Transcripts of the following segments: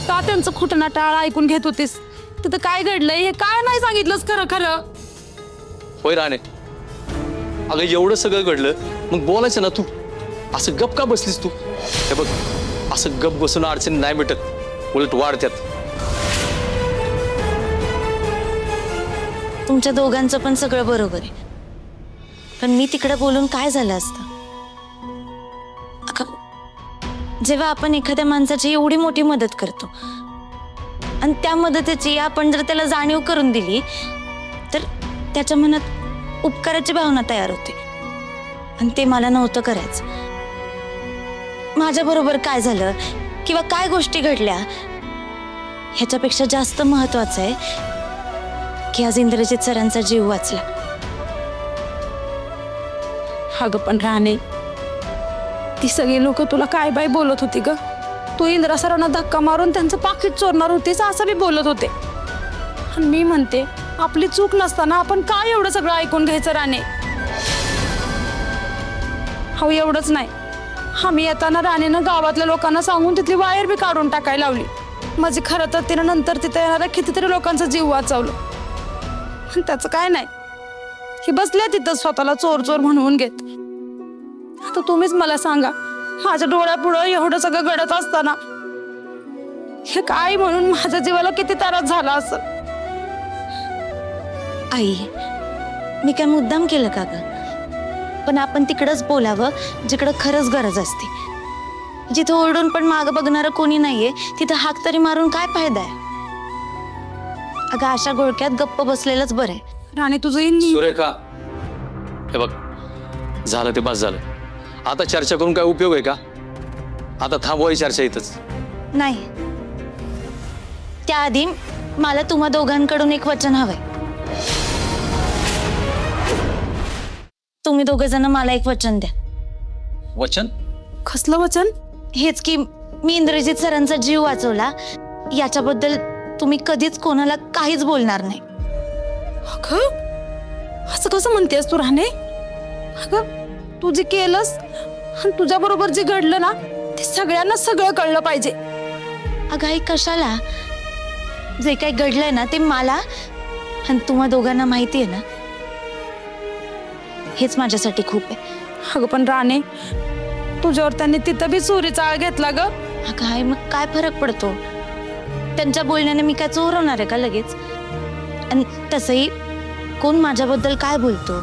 का त्यांचं खोटं टाळ ऐकून घेत होतीस? तिथं काय घडलंय हे काय नाही सांगितलंस खरं खरं? होय राणे, अगं एवढं सगळं घडलं मग बोलायचं ना तू. असं गप का बसलीस तू? हे बघ, असं गप बसून अडचणी नाही मिटत, उलट वाढत्यात. तुमच्या दोघांचं पण सगळं बरोबर आहे, पण मी तिकडे बोलून काय झालं असतं? जेव्हा आपण एखाद्या माणसाची एवढी मोठी मदत करतो आणि त्या मदतीची आपण जर त्याला जाणीव करून दिली तर त्याच्या मनात उपकाराची भावना तयार होते, आणि ते मला नव्हतं करायचं. माझ्या बरोबर काय झालं किंवा काय गोष्टी घडल्या ह्याच्यापेक्षा जास्त महत्वाचं आहे की आज इंद्रजित सरांचा जीव वाचला. अगं पण राणे, ती सगळी लोक तुला काय बाय बोलत होती ग? तू इंद्रा सरांना धक्का मारून त्यांचं पाकीट चोरणार होतीस असं बी बोलत होते. आणि मी म्हणते, आपली चूक नसताना आपण काय एवढं सगळं ऐकून घ्यायचं राणे? हो, एवढंच नाही, आम्ही येताना राणेनं गावातल्या लोकांना सांगून तिथली वायर बी काढून टाकायला लावली. म्हणजे खरं तर तिनं नंतर तिथे येणाऱ्या कितीतरी लोकांचा जीव वाचवलं. पण त्याचं काय नाही, ही बसल्या तिथं स्वतःला चोर चोर म्हणून घेत. आता तुम्हीच मला सांगा, माझ्या डोळ्यापुढं एवढं सगळं घडत असताना हे काय म्हणून माझ्या जीवाला किती त्रास झाला असं? आई, मी काय मुद्दाम केलं का ग? पण आपण तिकडंच बोलावं जिकडं खरंच गरज असते. जिथं ओरडून पण मागं बघणारं कोणी नाहीये तिथं हाक तरी मारून काय फायदा आहे? अगं अशा गोळक्यात गप्प बसलेलंच बरं आहे. राणे तुझं सुरेखा, हे बघ, झालं ते बस झालं. आता चर्चा करून काय उपयोग आहे का? आता थांबवाय चर्चा इथंच. नाही, त्याआधी मला तुम्हा दोघांकडून एक वचन हवंय. तुम्ही दोघ जण मला एक वचन द्या. वचन? कसलं वचन? हेच की मी इंद्रजित सरांचा जीव वाचवला याच्याबद्दल तुम्ही कधीच कोणाला काहीच बोलणार नाही. अगं असं कसं म्हणतेस तू राणे? अगं तू जे केलंस आणि तुझ्या बरोबर जे घडलं ना ते सगळ्यांना सगळं कळलं पाहिजे. अगं आई, कशाला? जे काही घडलंय ना ते मला आणि तुम्हा दोघांना माहिती आहे ना, हेच माझ्यासाठी खूप आहे. अगं पण राणे, तुझ्यावर त्यांनी तिथं बी चोरीचा आळ घेतला ग. अगं आई, मग काय फरक पडतो? त्यांच्या बोलण्याने मी काय चोरवणार आहे का लगेच? आणि तसंही कोण माझ्याबद्दल काय बोलतो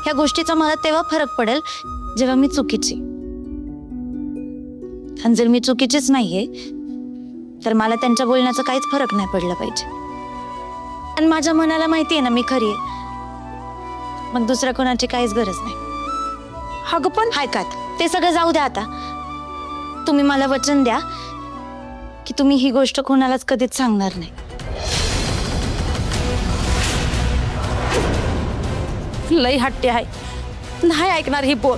ह्या गोष्टीचा मला तेव्हा फरक पडेल जेव्हा मी चुकीची. आणि जर मी चुकीचीच नाहीये तर मला त्यांच्या बोलण्याचा काहीच फरक नाही पडला पाहिजे. आणि माझ्या मनाला माहिती आहे ना मी खरी आहे, मग दुसऱ्या कोणाची काहीच गरज नाही. अगं पण ऐकात ते सगळं जाऊ द्या आता. तुम्ही मला वचन द्या की तुम्ही ही गोष्ट कोणालाच कधीच सांगणार नाही. लई हट्टी आहे, नाही ऐकणार ही पोर.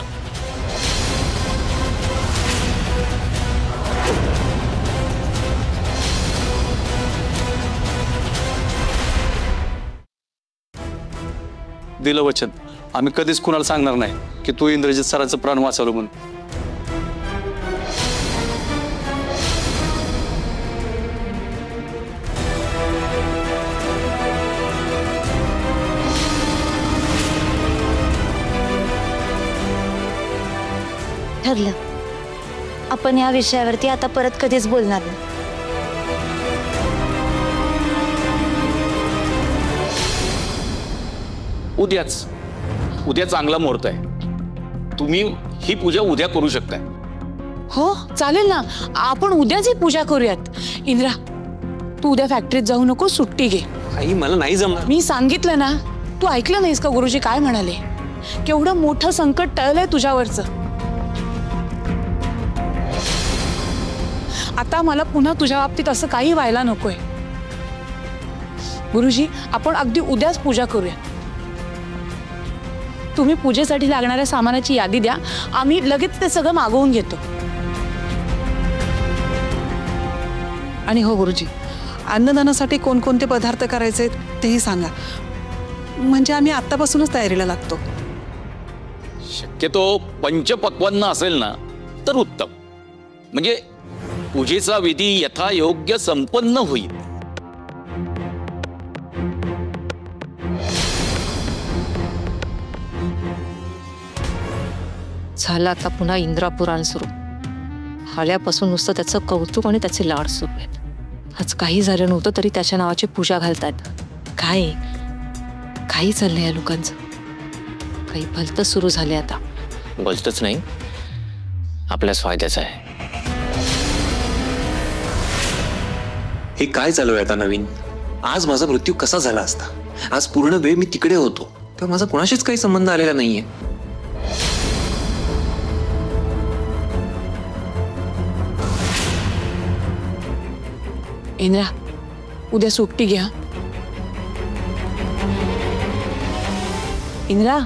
दिलं वचन, आम्ही कधीच कुणाला सांगणार नाही की तू इंद्रजित सरांचं प्राण वाचवलं म्हणून. ठरलं, आपण या विषयावरती आता परत कधीच बोलणार नाही. उद्या चांगला मुहूर्त आहे, तुम्ही ही पूजा उद्या करू शकताय. हो चालेल ना, आपण उद्याच ही पूजा करूयात. इंद्रा, तू उद्या फॅक्टरीत जाऊ नको, सुट्टी घे. आई, मला नाही जमणार. मी सांगितलं ना, तू ऐकलं नाहीस का गुरुजी काय म्हणाले? केवढं मोठं संकट टळलंय तुझ्यावरचं. आता मला पुन्हा तुझ्या बाबतीत असं काही व्हायला नकोय. गुरुजी, आपण अगदी उद्याच पूजा करूया. तुम्ही पूजेसाठी लागणाऱ्या सामानाची यादी द्या, आम्ही लगेच ते सगळं मागवून घेतो. आणि हो गुरुजी, अन्नदानासाठी कोणकोणते पदार्थ करायचे तेही सांगा, म्हणजे आम्ही आत्तापासूनच तयारीला लागतो. शक्यतो पंचपक्वान्न असेल ना तर उत्तम. म्हणजे पूजेचा विधी यथायोग्य संपन्न होईल. झालं आता पुन्हा इंद्रापुराण सुरू. आल्यापासून नुसतं त्याचं कौतुक आणि त्याचे लाड सुरू आहेत. आज काही झालं नव्हतं तरी त्याच्या नावाची पूजा घालतात. काय काही चाललंय या लोकांचं. काही भलतं सुरू झाले आता. बोलतच नाही, आपल्याच फायद्याचं आहे. हे काय चालू आहे आता नवीन? आज माझा मृत्यू कसा झाला असता? आज पूर्ण वेळ मी तिकडे होतो तेव्हा माझा कोणाशीच काही संबंध आलेला नाहीये. इंद्रा, उद्या सुट्टी घ्या. इंद्रा,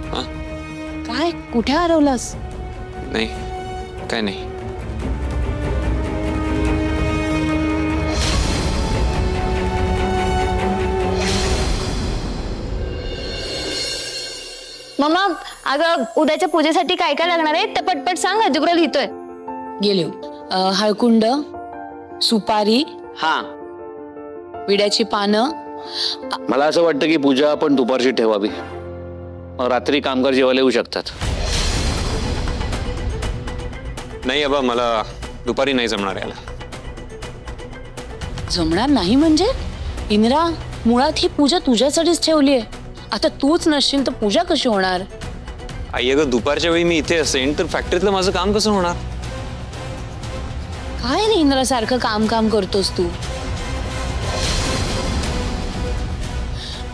हा? काय कुठे हरवलास? नाही, काय नाही. मम्मा, अगं उद्याच्या पूजेसाठी काय काय लागणार आहे ते पटपट सांग. अजूग्र लिहितोय. गेलो. हळकुंड, सुपारी, हा, विड्याची पानं. मला असं वाटतं की पूजा आपण दुपारची ठेवावी. रात्री कामगार जेवायला येऊ शकतात. नाही अबा, मला दुपारी नाही जमणार याला. जमणार नाही म्हणजे? इंद्रा, मुळात ही पूजा तुझ्यासाठीच ठेवली आहे. आता तूच नसशील तर पूजा कशी होणार? आई, अगं दुपारच्या वेळी मी इथे असेन तर फॅक्टरीतलं माझं काम कसं होणार? काय रे इंद्रा, सारखं काम काम करतोस तू?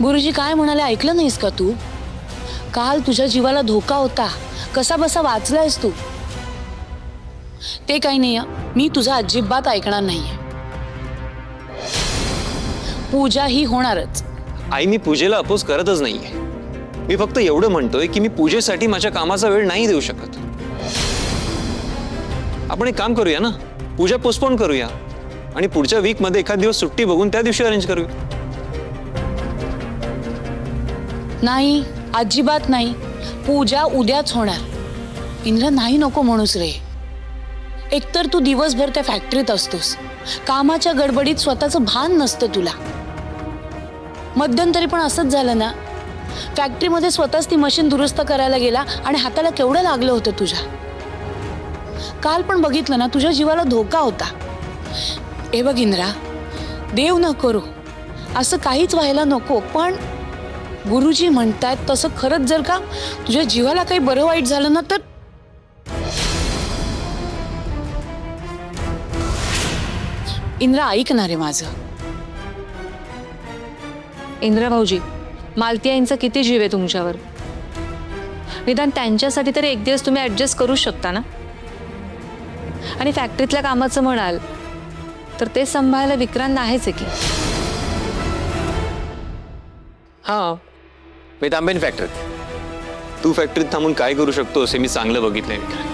गुरुजी काय म्हणाले ऐकलं नाहीस का तू? काल तुझ्या जीवाला धोका होता, कसा बसा वाचलायस तू. ते काही नाही, मी तुझा अजिबात ऐकणार नाहीये. पूजा ही होणारच. आई, मी पूजेला अपोज करतच नाहीये. मी फक्त एवढं म्हणतोय की मी पूजेसाठी माझ्या कामाचा वेळ नाही देऊ शकत. आपण एक काम करूया ना, पूजा पोस्टपोन करूया आणि पुढच्या वीक मध्ये एखाद दिवस सुट्टी बघून त्या दिवशी अरेंज करूया. नाही, अजिबात नाही. पूजा उद्याच होणार. इंद्र, नाही नको म्हणूस रे. एकतर तू दिवसभर त्या फॅक्टरीत असतोस, कामाच्या गडबडीत स्वतःचं भान नसतं तुला. मध्यंतरी पण असंच झालं ना, फॅक्टरीमध्ये स्वतःच ती मशीन दुरुस्त करायला गेला आणि हाताला केवढं लागलं होतं तुझ्या. काल पण बघितलं ना, तुझ्या जीवाला धोका होता. हे बघ इंद्रा, देव न करू असं काहीच व्हायला नको, पण गुरुजी म्हणतात तसं खरंच जर का तुझ्या जीवाला काही बरं वाईट झालं ना तर इंद्रा ऐकणार आहे माझं. इंद्रा भाऊजी, मालती आईंचा किती जीव आहे तुमच्यावर. निदान त्यांच्यासाठी तरी एक दिवस तुम्ही ऍडजस्ट करू शकता ना. आणि फॅक्टरीतल्या कामाचं म्हणाल तर ते सांभाळायला विक्रांत आहेच आहे की. हा, मी थांबेन फॅक्टरीत. तू फॅक्टरीत थांबून काय करू शकतोस हे मी चांगलं बघितलंय विक्रांत.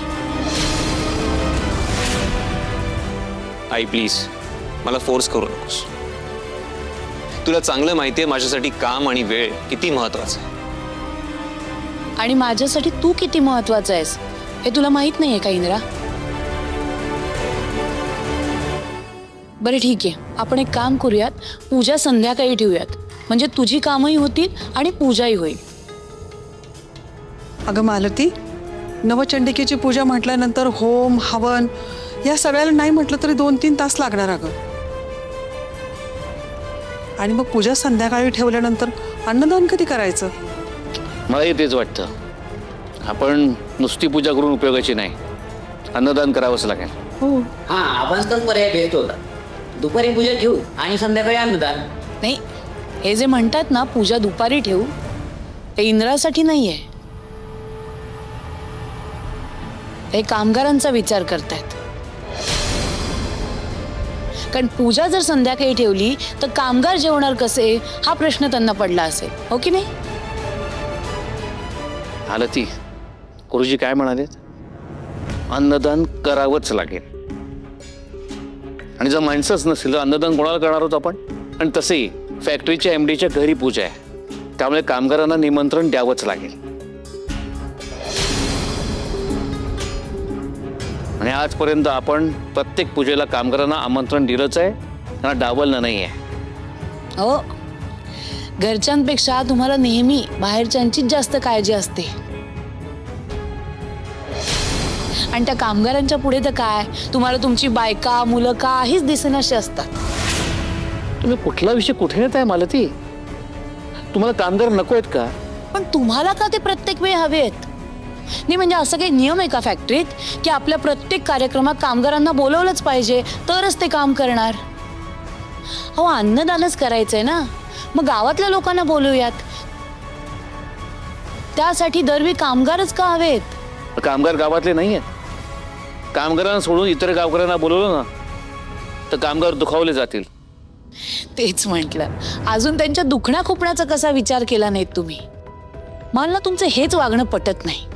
आई प्लीज, मला फोर्स करू नकोस. तुला चांगलं माहितीये माझ्यासाठी काम आणि वेळ किती महत्वाचं आहे. आणि माझ्यासाठी तू किती महत्वाचा आहेस हे तुला माहित नाहीये का इंद्रा? बरं ठीक आहे, आपण एक काम करूयात, पूजा संध्याकाळी ठेवूयात. म्हणजे तुझी कामही होतील आणि पूजाही होईल. अगं मालती, नवचंडिकेची पूजा म्हटल्यानंतर होम हवन या सगळ्याला नाही म्हटलं तरी 2-3 तास लागणार अगं. आणि मग पूजा संध्याकाळी ठेवल्यानंतर अन्नदान कधी करायचं? मलाही तेच वाटतं. आपण नुसती पूजा करून उपयोगाची नाही, अन्नदान करावंच लागेल. हो, हा, आपण तर पर्याय भेट होता. दुपारी पूजा ठेवू आणि संध्याकाळी अन्नदान. नाही, हे जे म्हणतात ना पूजा दुपारी ठेवू, ते इंद्रासाठी नाहीये. ते कामगारांचा विचार करतायत. कारण पूजा जर संध्याकाळी ठेवली तर कामगार जेवणार कसे हा प्रश्न त्यांना पडला असेल, हो की नाही? आलं ती गुरुजी काय म्हणालेत, अन्नदान करावंच लागेल. आणि जर माणसंच नसेल तर अन्नदान कोणाला करणार आहोत आपण? आणि तसेही फॅक्टरीच्या MDच्या घरी पूजा आहे, त्यामुळे कामगारांना निमंत्रण द्यावंच लागेल. आणि आजपर्यंत आपण प्रत्येक पूजेला कामगारांना आमंत्रण दिलंच आहे, त्यांना डावललं नाही आहे. हो, घरच्यांपेक्षा तुम्हाला नेहमी बाहेरच्यांचीच जास्त काळजी असते. आणि त्या कामगारांच्या पुढे तर काय, तुम्हाला तुमची बायका मुलं काहीच दिसेनाशी असतात. तुम्ही कुठला विषय कुठे येत आहे मालती? तुम्हाला कामगार नको आहेत का? पण तुम्हाला का ते प्रत्येक वेळी हवे आहेत? नाही म्हणजे असं काही नियम आहे का फॅक्टरीत की आपल्या प्रत्येक कार्यक्रमात कामगारांना बोलवलंच पाहिजे तरच ते काम करणार? अहो, अन्नदानच करायचंय ना, मग गावातल्या लोकांना बोलवूयात. त्यासाठी दरवेळी कामगारच का हवेत? कामगार गावातले नाही आहेत. कामगारांना सोडून इतर गावकऱ्यांना बोलवलं ना तर कामगार दुखावले जातील. तेच म्हटलं, अजून त्यांच्या दुखण्या खुपण्याचा कसा विचार केला नाहीत तुम्ही? मला तुमचं हेच वागणं पटत नाही.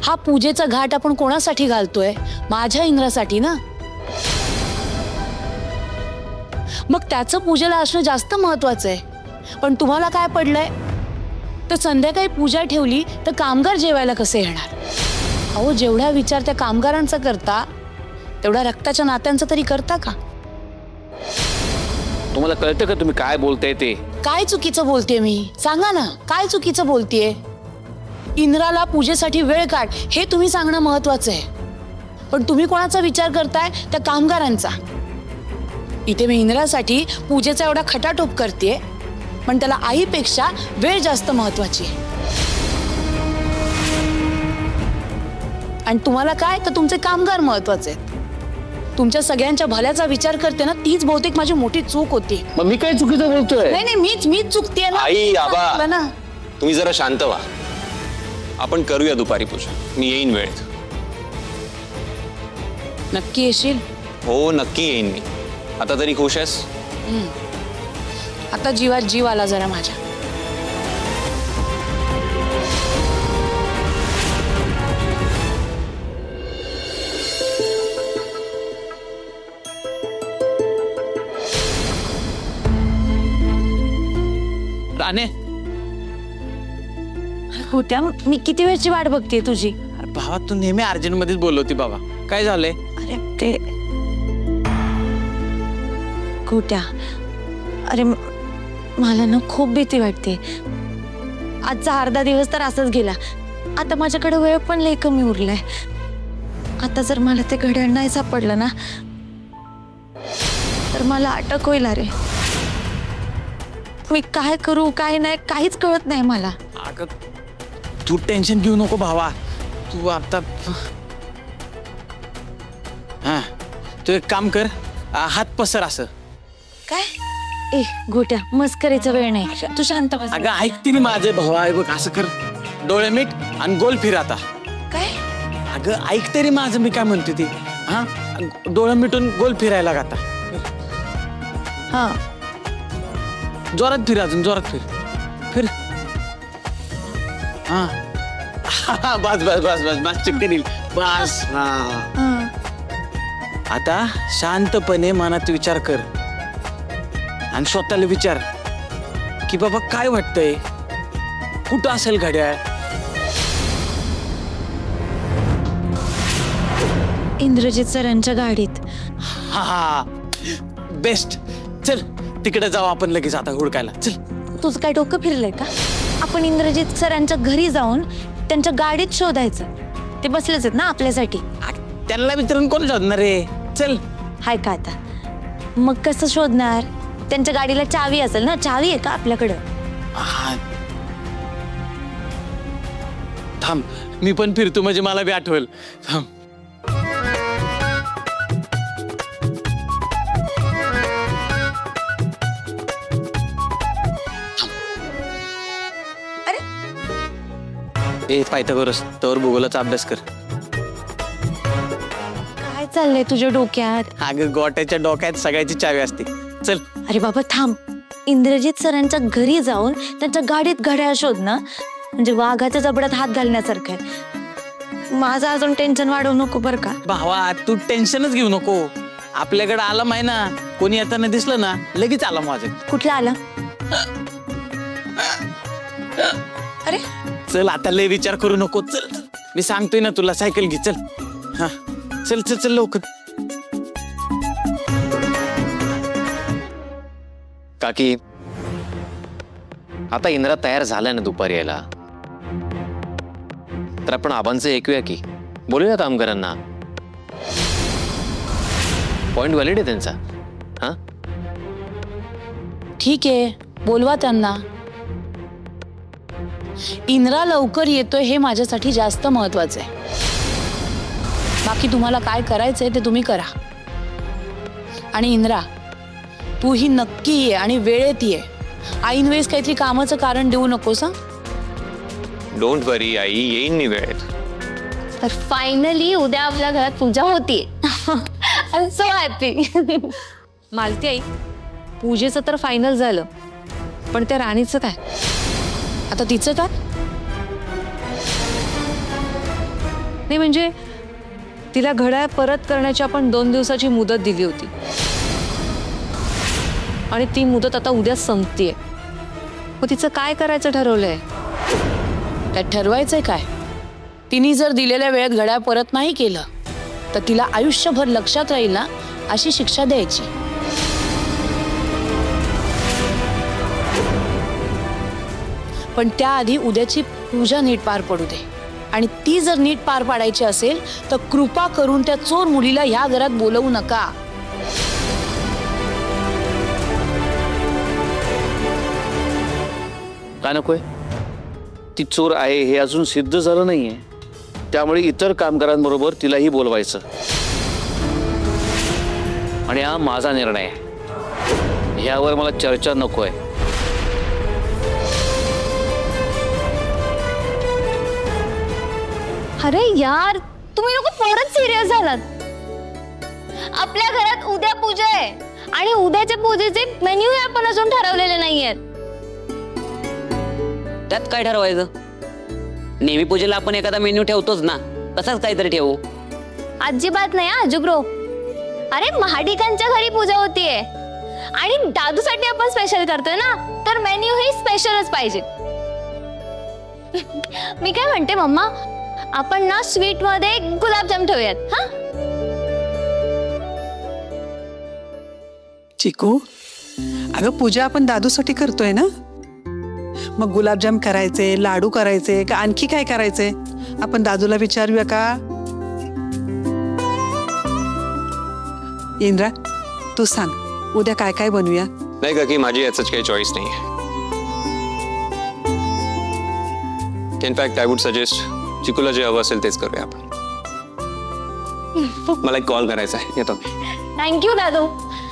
हा पूजेचा घाट आपण कोणासाठी घालतोय? माझ्या इंद्रासाठी ना. मग त्याचं पूजेला असणं जास्त महत्वाचं आहे. पण तुम्हाला काय पडलंय? तर संध्याकाळी पूजा ठेवली तर कामगार जेवायला कसे येणार? अहो, जेवढा विचार त्या कामगारांचा करता तेवढा रक्ताच्या नात्यांचा तरी करता का? तुम्हाला कळतं का तुम्ही काय बोलताय ते? काय चुकीचं बोलतेय मी? सांगा ना, काय चुकीचं बोलतेय? इंद्राला पूजेसाठी वेळ काढ हे तुम्ही सांगणं महत्वाचं आहे. पण तुम्ही कोणाचा विचार करताय? त्या कामगारांचा. इथे मी इंद्रासाठी पूजेचा एवढा खटाटोप करतेय, पण त्याला आईपेक्षा वेळ जास्त महत्वाची आहे. आणि तुम्हाला काय, तर तुमचे कामगार महत्वाचे आहेत. तुमच्या सगळ्यांच्या भल्याचा विचार करते ना, तीच बहुतेक माझी मोठी चूक होती. मग मी काय चुकीचं बोलतोय? नाही नाही, मीच चुकतेय ना. आई आबा ना, तुम्ही जरा शांत व्हा. आपण करूया दुपारी पूजा. मी येईन वेळेत. नक्की येशील? हो नक्की येईन मी. आता तरी खुश आहेस? आता जीवात जीव आला जरा माझ्या. राणे, होत्या मी किती वेळची वाट बघते तुझी. अरे भावा, तू नेहमी अर्जंट मध्येच बोलवती बाबा. काय झालंय? अरे ते कुठ्या, अरे मला ना खूप भीती वाटते. आजचा अर्धा दिवस तर असाच गेला. आता माझ्याकडे वेळ पण लय कमी उरलाय. आता जर मला ते घड्याळ नाही सापडलं ना तर मला अटक होईल. अरे मी काय करू काय नाही काहीच कळत नाही मला. अगं तू टेन्शन घेऊ नको भावा. तू आता हा तू एक काम कर, हात पसर असं. काय? ए गोट्या, मस्करीचा वेळ नाही, तू शांत बस. अगं ऐकते ना माझे भावा. बघ असं कर, डोळे मीट आणि गोल फिर आता. काय? अगं ऐकते रे माझं, मी काय म्हणते ते. हा, डोळे मिटून गोल फिरायला आता. हा, जोरात फिर, अजून जोरात फिर. फिर. हा बस बस बस बस बस, चिकन येईल बस. हा, आता शांतपणे मनात विचार कर आणि स्वतःला विचार की बाबा काय वाटतंय, कुठं असेल घड्याळ? इंद्रजित सरांच्या गाडीत. हा बेस्ट. चल तिकडे जाऊ आपण लगेच आता हुडकायला. चल. तुझं काय डोकं फिरलंय का? आपण इंद्रजित सरांच्या घरी जाऊन त्यांच्या गाडीत शोधायचं. ते बसलेच आहेत ना आपल्यासाठी. त्यांना विचारून कोण शोधणार रे? चल. हाय का आता? मग कसं शोधणार? त्यांच्या गाडीला चावी असेल ना. चावी आहे का आपल्याकडं? थांब, मी पण फिरतो म्हणजे मला बी आठवेल. थांब. ए पायथागोरस, तोवर भूगोलाचा अभ्यास कर. काय चाललंय तुझ्या डोक्यात? अगं गोट्याच्या डोक्यात सगळ्याची चावी असते. चल. अरे बाबा थांब. इंद्रजित सरांच्या घरी जाऊन त्यांच्या गाडीत घड्याळ शोधणं म्हणजे वाघाच्या जबड्यात हात घालण्यासारखं आहे. माझं अजून टेन्शन वाढवू नको बरं का. भावा तू टेन्शनच घेऊ नको. आपल्याकडे आलम आहे ना, कोणी येताना दिसलं ना लगेच आलम वाजेल. कुठला आला? अरे चल आता लय विचार करू नको. चल मी सांगतोय ना तुला, सायकल घे. चल. हा चल चल चल लवकर. काकी, आता इंद्रा तयार झालाय ना दुपारी यायला, तर आपण आबांचं ऐकूया की, बोलूया कामगारांना. पॉइंट व्हॅलिड आहे त्यांचा. हा ठीक आहे, बोलवा त्यांना. इंद्रा लवकर येतोय हे माझ्यासाठी जास्त महत्वाचं आहे. बाकी तुम्हाला काय करायचंय ते तुम्ही करा. आणि इंद्रा, तू ही नक्की ये आणि वेळेत ये. ऐन वेळेस काहीतरी कामाचं कारण देऊ नकोस. डोंट वरी आई, येईन मी वेळेत. तर फायनली उद्या आपल्या घरात पूजा होतीये. I am so happy. Malti आई, पूजेचं तर फायनल झालं, पण त्या राणीचं काय? आता तिचं काय? नाही म्हणजे तिला घड्याळ परत करण्याची आपण 2 दिवसाची मुदत दिली होती आणि ती मुदत आता उद्या संपतीये. मग तिचं काय करायचं ठरवलंय? त्यात ठरवायचंय काय? तिने जर दिलेल्या वेळेत घड्याळ परत नाही केलं तर तिला आयुष्यभर लक्षात राहील ना अशी शिक्षा द्यायची. पण त्याआधी उद्याची पूजा नीट पार पडू दे. आणि ती जर नीट पार पाडायची असेल तर कृपा करून त्या चोर मुलीला ह्या घरात बोलवू नका. काय नकोय? ती चोर आहे हे अजून सिद्ध झालं नाहीये, त्यामुळे इतर कामगारांबरोबर तिलाही बोलवायचं. आणि हा माझा निर्णय आहे, ह्यावर मला चर्चा नकोय. अरे यार, तुम्ही लोक परत सिरियस झालात. आपल्या घरात उद्या पूजा आहे आणि उद्याच्या पूजेचे मेन्यू आपण अजून ठरवलेले नाहीयेत. त्यात काय ठरवायचं? नेहमी पूजेला आपण एखादा मेन्यू ठेवतोच ना, तसाच काहीतरी ठेवू. अजिबात नाही अजुब्रो. अरे महाडिकांच्या घरी पूजा होतीये आणि दादूसाठी आपण स्पेशल करतोय ना, तर मेन्यू ही स्पेशलच पाहिजे. मी काय म्हणते मम्मा, आपण ना स्वीट मध्ये गुलाबजाम ठेवूयात. हा चिकू, अगं पूजा आपण दादूसाठी करतोय ना, मग गुलाबजाम करायचे, लाडू करायचे का आणखी काय करायचे? आपण दादूला विचारूया का? इंद्रा, तू सांग उद्या काय काय बनवूया? नाही काकी, माझी याच काही चॉईस नाही. इनफॅक्ट आय वुड सजेस्ट चिकूला जे हवं असेल तेच करूया आपण. मला एक कॉल करायचा आहे, येतो. थँक्यू दादू.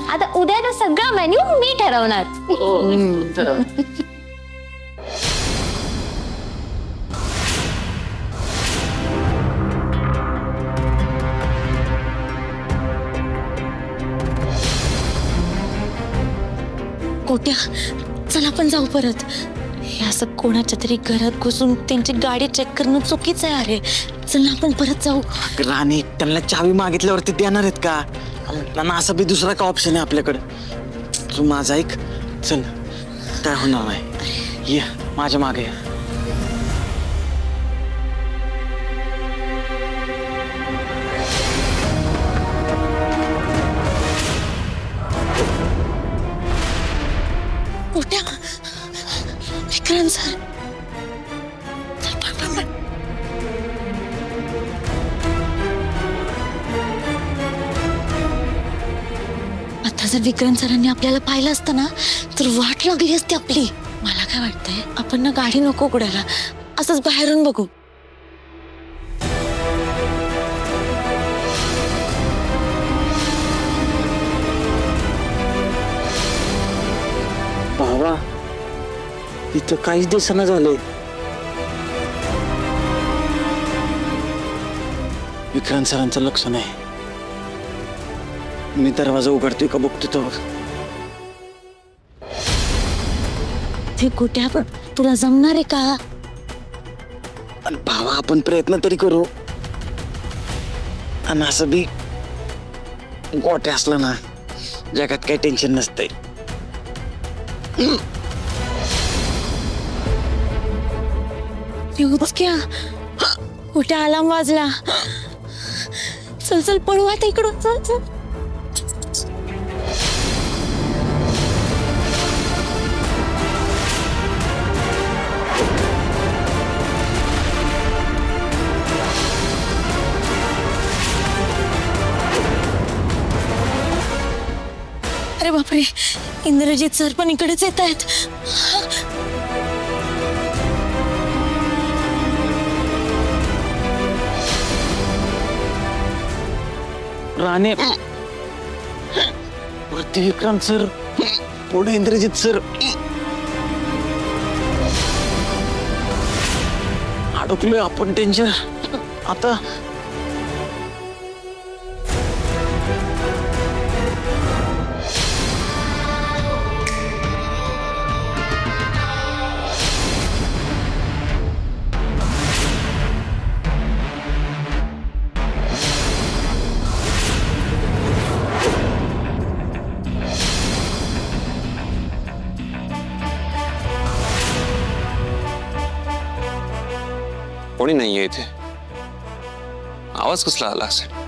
आता उद्याचा सगळा मेन्यू मी ठरवणार. कोट्या, चल आपण जाऊ परत. हे असं कोणाच्या तरी घरात घुसून त्यांची गाडी चेक करणं चुकीचं आहे. अरे चल ना आपण परत जाऊ. राणी, त्यांना चावी मागितल्यावरती देणार आहेत का? त्यांना असं बी दुसरा का ऑप्शन आहे आपल्याकडे? तू माझा ऐक, चल काय होणार नाही. ये माझ्या मागे. कोट्या, विक्रांत सर. आता जर विक्रांत सरांनी आपल्याला पाहिलं असतं ना तर वाट लागली असती आपली. मला काय वाटतंय, आपण ना गाडी नको उघडायला, असंच बाहेरून बघू. भावा, इथं काहीच दिसना झालंय. विक्रांत सरांचं लक्ष नाही. मी दरवाजा उघडतोय का बघतो तर. ते कुठे तुला जमणार आहे का? भावा, आपण प्रयत्न तरी करू. आणि असं बी गोट्या असलं ना, जगात काही टेन्शन नसतंय. क्या कुठे अलार्म वाजला? चल चल पळू आता इकडून, चल चल. अरे बापरे, इंद्रजित सर पण इकडेच येत आहेत. राणे, वरती विक्रांत सर, पुढे इंद्रजित सर. अडकलोय आपण टेन्शन. आता कोणी नाहीये इथे. आवाज कसला आला असेल?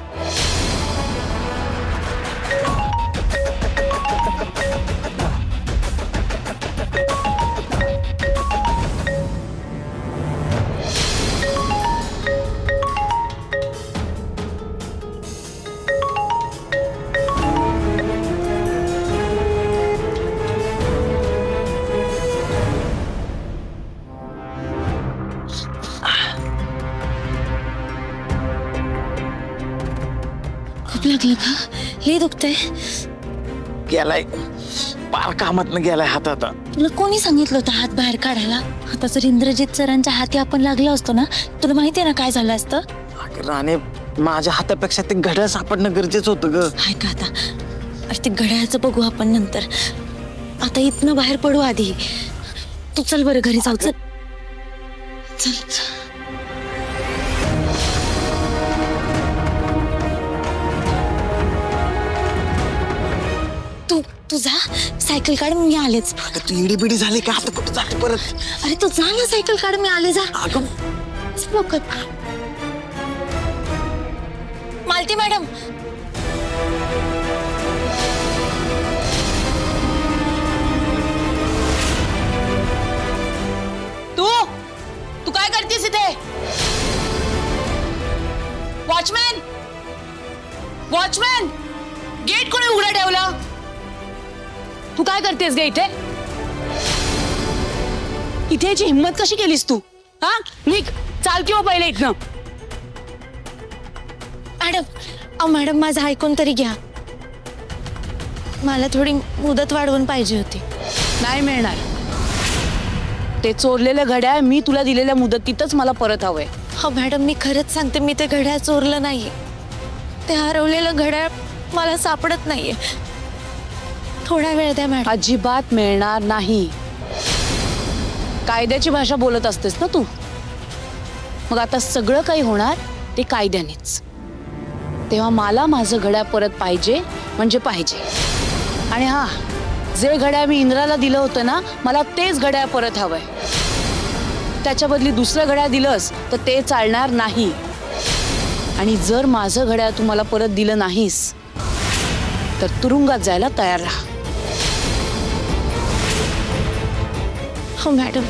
लागलं का? लय दुखतंय. गेलाय, पार कामातनं गेलाय हात. आता तुला कोणी सांगितलं होतं हात बाहेर काढायला? आता जर इंद्रजित सरांच्या हाती आपण लागलो असतो ना, तुला माहितीये ना काय झालं असतं? राणे, माझ्या हातापेक्षा ते घड्याळ सापडणं गरजेचं होतं ग. हाय का आता? अरे ते घड्याळाचं बघू आपण नंतर. आता इथनं बाहेर पडू आधी. तू चल बरं घरी जाऊ. चल चल. तू जा, सायकल काढ, मी आलेच. तू इडीबिडी झाली का? आता कुठं जाते परत? अरे तू जा ना, सायकल काढ, मी आले. जा लवकर. मालती मॅडम, तू काय करतेस इथे? वॉचमॅन, वॉचमॅन, गेट कोणी उघडा ठेवला? तू काय करतेस ग इथे? इथे याची हिम्मत कशी केलीस तू? हा, निघ, चाल किंवा पहिले इथनं. मॅडम, मॅडम माझं ऐकून तरी घ्या. मला थोडी मुदत वाढवून पाहिजे होती. नाही मिळणार. ते चोरलेलं घड्याळ मी तुला दिलेल्या मुदतीतच मला परत हवंय. हो मॅडम, मी खरंच सांगते, मी ते घड्याळ चोरलं नाहीये. ते हरवलेलं घड्याळ मला सापडत नाहीये. थोडा वेळ द्या मॅडम. अजिबात मिळणार नाही. कायद्याची भाषा बोलत असतेस ना तू. मग आता सगळं काही होणार ते कायद्यानेच. तेव्हा मला माझं घड्याळ परत पाहिजे म्हणजे पाहिजे. आणि हा, जे घड्याळ मी इंद्राला दिलं होतं ना, मला तेच घड्याळ परत हवंय. त्याच्या बदली दुसरं घड्याळ दिलंस तर ते चालणार नाही. आणि जर माझं घड्याळ तू मला परत दिलं नाहीस तर तुरुंगात जायला तयार राहा. हो मॅडम.